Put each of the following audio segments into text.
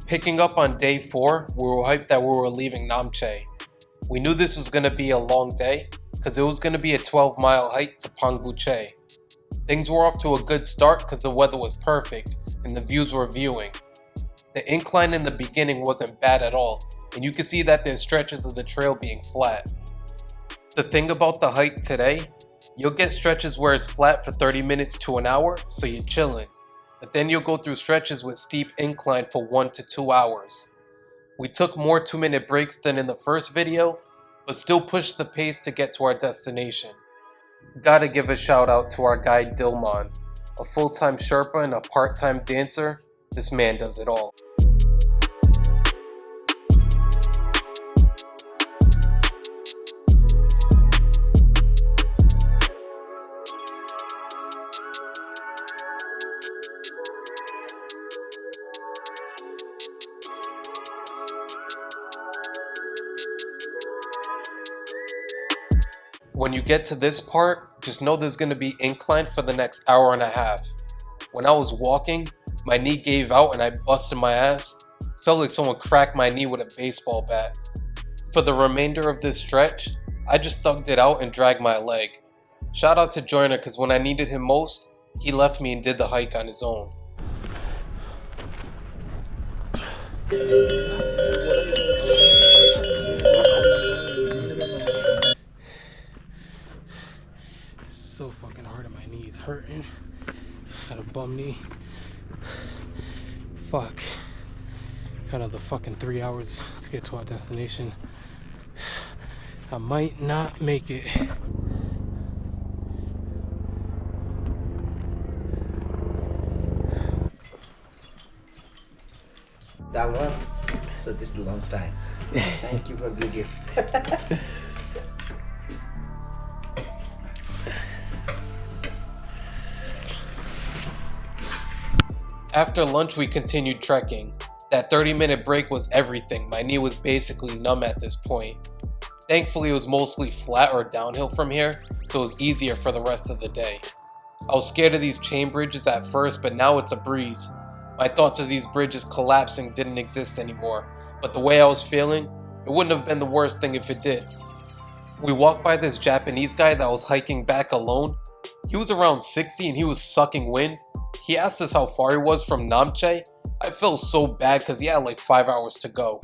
Picking up on day 4, we were hyped that we were leaving Namche. We knew this was going to be a long day, because it was going to be a 12-mile hike to Pangboche. Things were off to a good start because the weather was perfect and the views were viewing. The incline in the beginning wasn't bad at all, and you can see that there's stretches of the trail being flat. The thing about the hike today, you'll get stretches where it's flat for 30 minutes to an hour, so you're chilling. But then you'll go through stretches with steep incline for 1 to 2 hours. We took more 2-minute breaks than in the first video, but still pushed the pace to get to our destination. Gotta give a shout out to our guide Dilman, a full-time Sherpa and a part-time dancer. This man does it all. When you get to this part, just know there's going to be incline for the next hour and a half. When I was walking, my knee gave out and I busted my ass. Felt like someone cracked my knee with a baseball bat. For the remainder of this stretch, I just thugged it out and dragged my leg. Shout out to Joyner because when I needed him most, he left me and did the hike on his own. So fucking hard on my knees, hurting. Got a bum knee. Fuck. Got another fucking 3 hours to get to our destination. I might not make it. That one. So this is the lunch time. Thank you for good gift. After lunch, we continued trekking. That 30-minute break was everything. My knee was basically numb at this point. Thankfully, it was mostly flat or downhill from here, so it was easier for the rest of the day. I was scared of these chain bridges at first, but now it's a breeze. My thoughts of these bridges collapsing didn't exist anymore, but the way I was feeling, it wouldn't have been the worst thing if it did. We walked by this Japanese guy that was hiking back alone. He was around 60 and he was sucking wind. He asked us how far he was from Namche. I felt so bad because he had like 5 hours to go.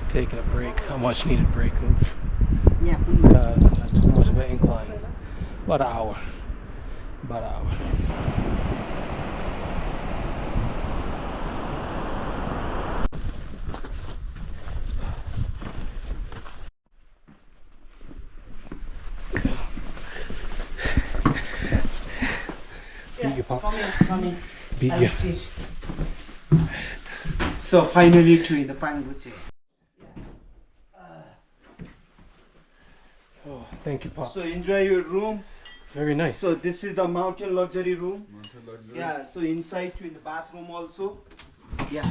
Taking a break, a much needed break. Not too much of an incline. About an hour. About an hour. Beat your pops. Come in. Beat you. So finally to the Pangboche. Oh, thank you, pops. So enjoy your room. Very nice. So this is the mountain luxury room. Yeah. So inside to in the bathroom also. Yeah.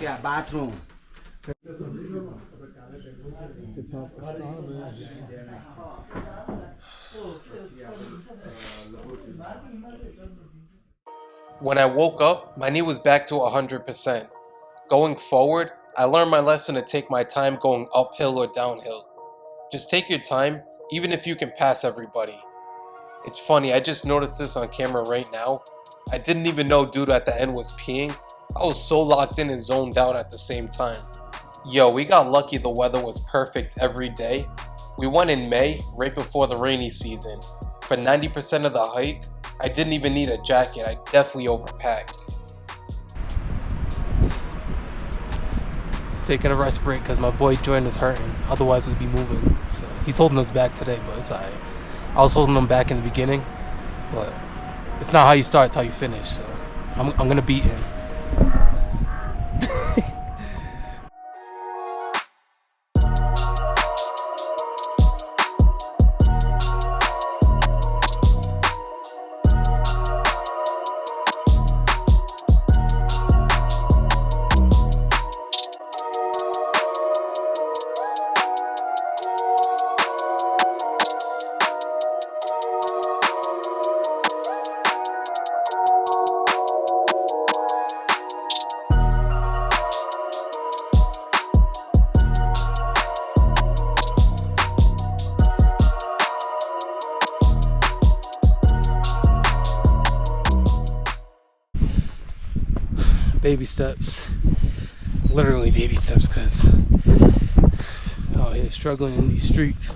Yeah, bathroom. When I woke up, my knee was back to 100%. Going forward, I learned my lesson to take my time going uphill or downhill. Just take your time, even if you can pass everybody. It's funny, I just noticed this on camera right now. I didn't even know dude at the end was peeing. I was so locked in and zoned out at the same time. Yo, we got lucky the weather was perfect every day. We went in May, right before the rainy season. For 90% of the hike, I didn't even need a jacket. I definitely overpacked. Taking a rest break because my boy Jordan is hurting. Otherwise, we'd be moving. So he's holding us back today, but it's alright. I was holding him back in the beginning, but it's not how you start, it's how you finish. So I'm gonna beat him. Baby steps. Literally baby steps, because oh, they're struggling in these streets.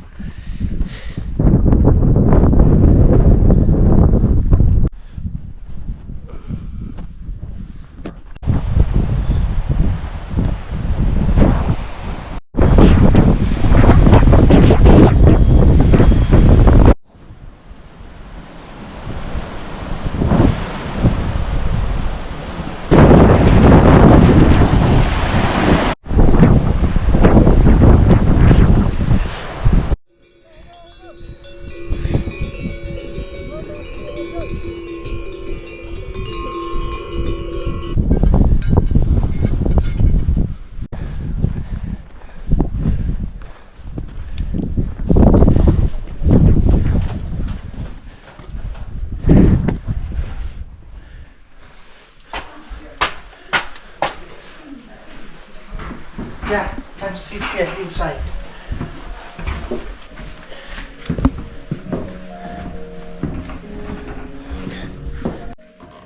Yeah, have a seat here inside.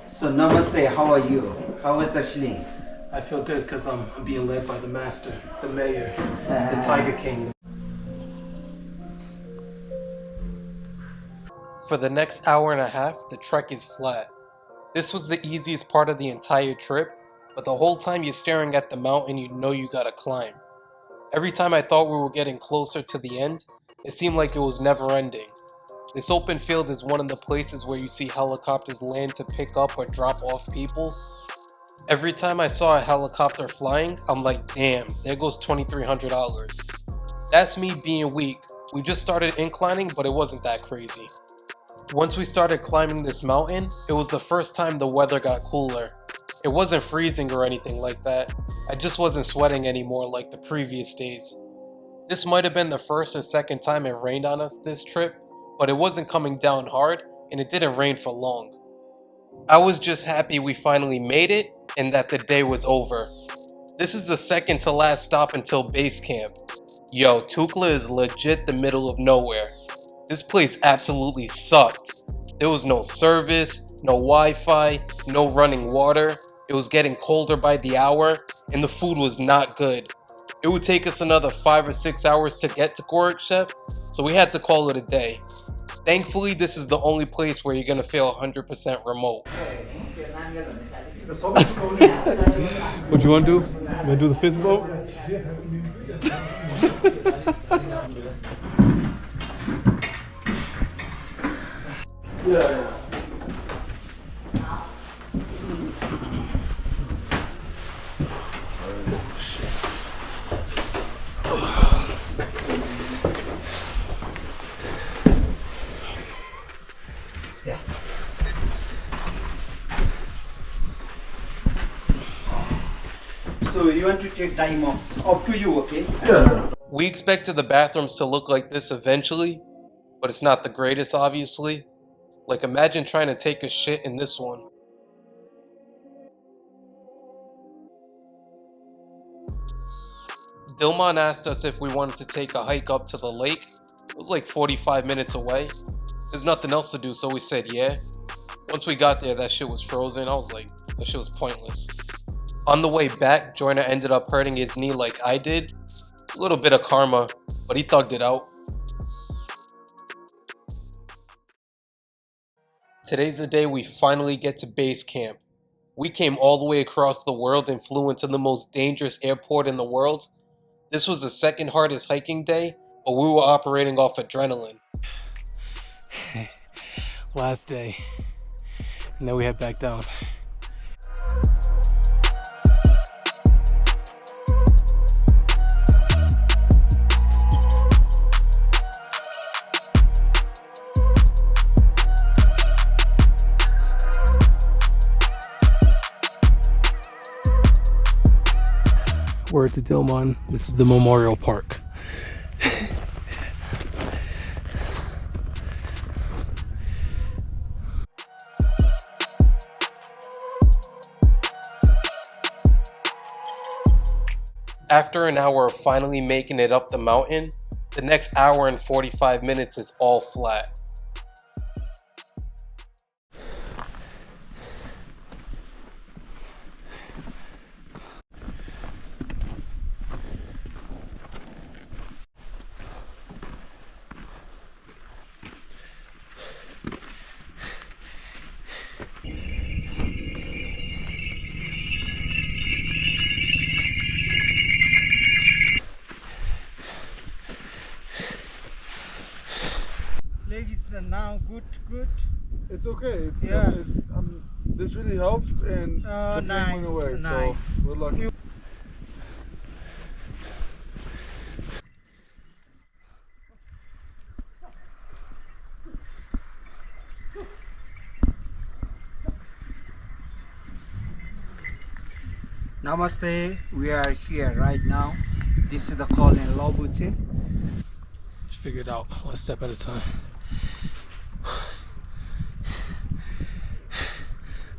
So namaste, how are you? How was the Darjeeling? I feel good because I'm being led by the master, the mayor, the Tiger King. For the next hour and a half, the trek is flat. This was the easiest part of the entire trip, but the whole time you're staring at the mountain, you know you gotta climb. Every time I thought we were getting closer to the end, it seemed like it was never ending. This open field is one of the places where you see helicopters land to pick up or drop off people. Every time I saw a helicopter flying, I'm like, damn, there goes $2,300. That's me being weak. We just started inclining, but it wasn't that crazy. Once we started climbing this mountain, it was the first time the weather got cooler. It wasn't freezing or anything like that. I just wasn't sweating anymore like the previous days. This might have been the first or second time it rained on us this trip, but it wasn't coming down hard and it didn't rain for long. I was just happy we finally made it and that the day was over. This is the second to last stop until base camp. Yo, Thukla is legit the middle of nowhere. This place absolutely sucked. There was no service, no Wi-Fi, no running water. It was getting colder by the hour, and the food was not good. It would take us another 5 or 6 hours to get to Gorakshep, so we had to call it a day. Thankfully, this is the only place where you're gonna feel 100% remote. What you want to do? You want to do the fist bump? Yeah. So you want to take time off? Up to you, okay? Yeah. We expected the bathrooms to look like this eventually, but it's not the greatest, obviously. Like, imagine trying to take a shit in this one. Dilman asked us if we wanted to take a hike up to the lake. It was like 45 minutes away. There's nothing else to do, so we said yeah. Once we got there, that shit was frozen. I was like, that shit was pointless. On the way back, Joyner ended up hurting his knee like I did. A little bit of karma, but he thugged it out. Today's the day we finally get to base camp. We came all the way across the world and flew into the most dangerous airport in the world. This was the second hardest hiking day, but we were operating off adrenaline. Last day. And then we head back down. We're at the Dilman. This is the Memorial Park. After an hour of finally making it up the mountain, the next hour and 45 minutes is all flat. leg is now good. It's okay. Yeah. This really helped, and the pain went away. Nice. So we're lucky. Namaste. We are here right now. This is the call in Pangboche. Just figure it out one step at a time.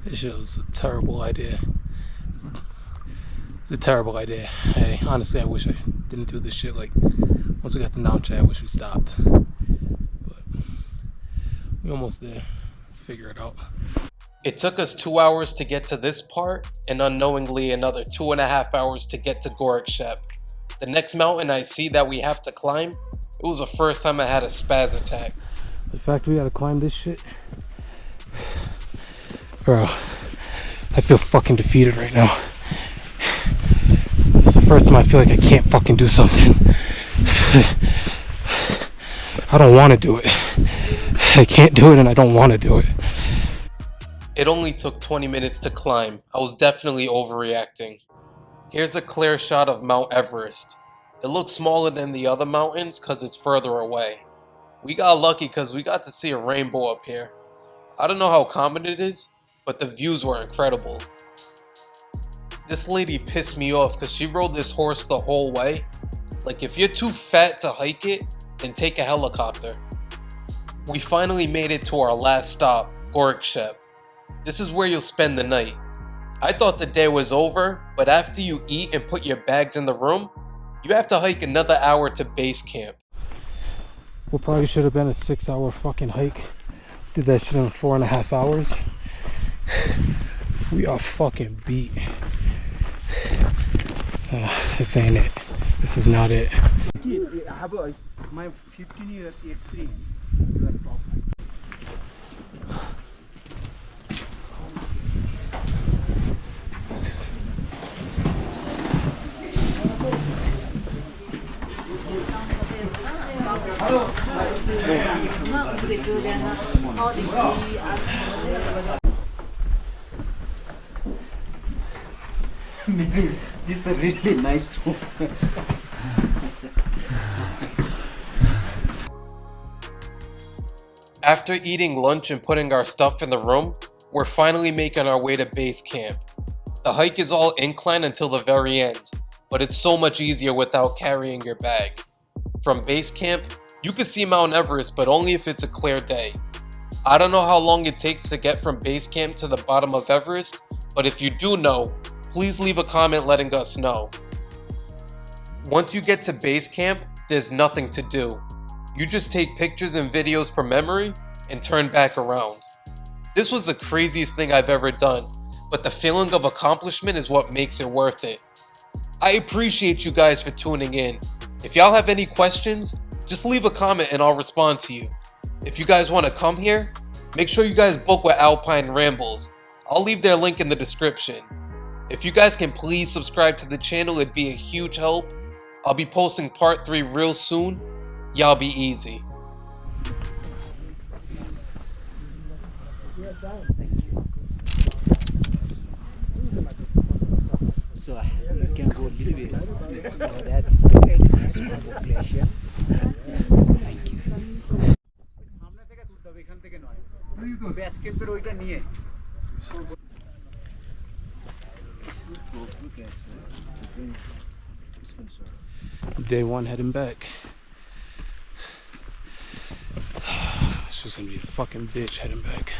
This shit was a terrible idea. It's a terrible idea. Hey, honestly, I wish I didn't do this shit. Like, once we got to Namche, I wish we stopped. But we almost there. Figure it out. It took us 2 hours to get to this part, and unknowingly another 2.5 hours to get to Gorakshep. The next mountain I see that we have to climb, it was the first time I had a spaz attack. The fact we gotta climb this shit, bro, I feel fucking defeated right now. It's the first time I feel like I can't fucking do something. I don't want to do it. I can't do it and I don't want to do it. It only took 20 minutes to climb. I was definitely overreacting. Here's a clear shot of Mount Everest. It looks smaller than the other mountains because it's further away. We got lucky because we got to see a rainbow up here. I don't know how common it is, but the views were incredible. This lady pissed me off because she rode this horse the whole way. Like, if you're too fat to hike it, then take a helicopter. We finally made it to our last stop, Gorakshep. This is where you'll spend the night. I thought the day was over, but after you eat and put your bags in the room, you have to hike another hour to base camp. Well, probably should have been a 6-hour fucking hike. Did that shit in 4.5 hours. We are fucking beat. This ain't it. This is not it. I have my 15 years experience. This is a really nice room. After eating lunch and putting our stuff in the room, we're finally making our way to base camp. The hike is all incline until the very end, but it's so much easier without carrying your bag. From base camp, you can see Mount Everest, but only if it's a clear day. I don't know how long it takes to get from base camp to the bottom of Everest, but if you do know, please leave a comment letting us know. Once you get to base camp, there's nothing to do. You just take pictures and videos from memory and turn back around. This was the craziest thing I've ever done, but the feeling of accomplishment is what makes it worth it. I appreciate you guys for tuning in. If y'all have any questions, just leave a comment and I'll respond to you. If you guys want to come here, make sure you guys book with Alpine Rambles. I'll leave their link in the description. If you guys can please subscribe to the channel, it'd be a huge help. I'll be posting part 3 real soon. Y'all be easy. So you can go a little bit. That's the very nice population. Thank you. Day 1 heading back. It's just gonna be a fucking bitch heading back.